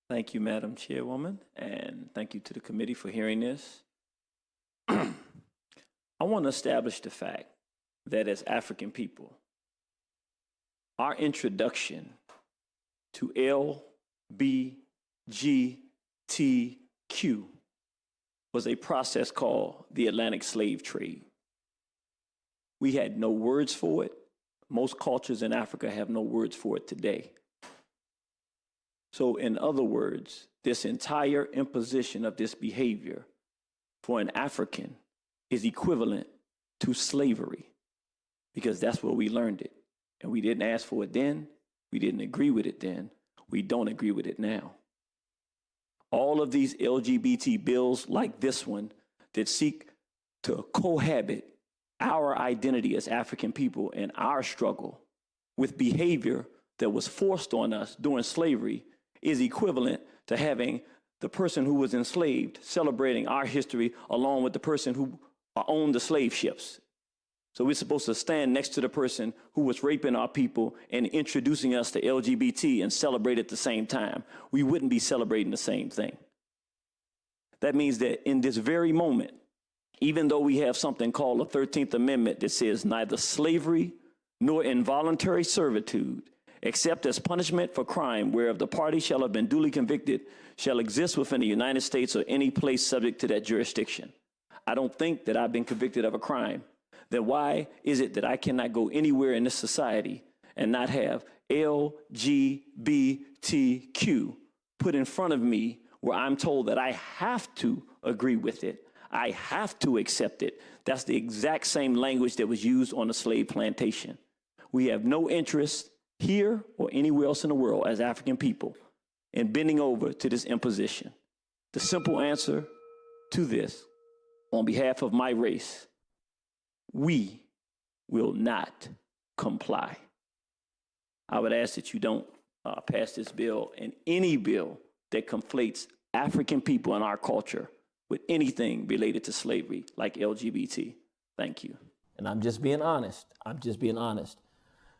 Thank you, Madam Chairwoman, and thank you to the committee for hearing this. I want to establish the fact that as African people, our introduction to LBGTQ was a process called the Atlantic slave trade. We had no words for it. Most cultures in Africa have no words for it today. So in other words, this entire imposition of this behavior for an African is equivalent to slavery, because that's where we learned it. And we didn't ask for it then. We didn't agree with it then. We don't agree with it now. All of these LGBT bills like this one that seek to cohabit our identity as African people and our struggle with behavior that was forced on us during slavery is equivalent to having the person who was enslaved celebrating our history along with the person who owned the slave ships. So we're supposed to stand next to the person who was raping our people and introducing us to LGBT and celebrate at the same time. We wouldn't be celebrating the same thing. That means that in this very moment, even though we have something called the 13th Amendment that says neither slavery nor involuntary servitude, except as punishment for crime whereof the party shall have been duly convicted, shall exist within the United States or any place subject to that jurisdiction. I don't think that I've been convicted of a crime. Then why is it that I cannot go anywhere in this society and not have LGBTQ put in front of me where I'm told that I have to agree with it? I have to accept it. That's the exact same language that was used on the slave plantation. We have no interest here or anywhere else in the world as African people in bending over to this imposition. The simple answer to this, on behalf of my race, we will not comply. I would ask that you don't pass this bill and any bill that conflates African people and our culture with anything related to slavery like LGBT. Thank you. And I'm just being honest.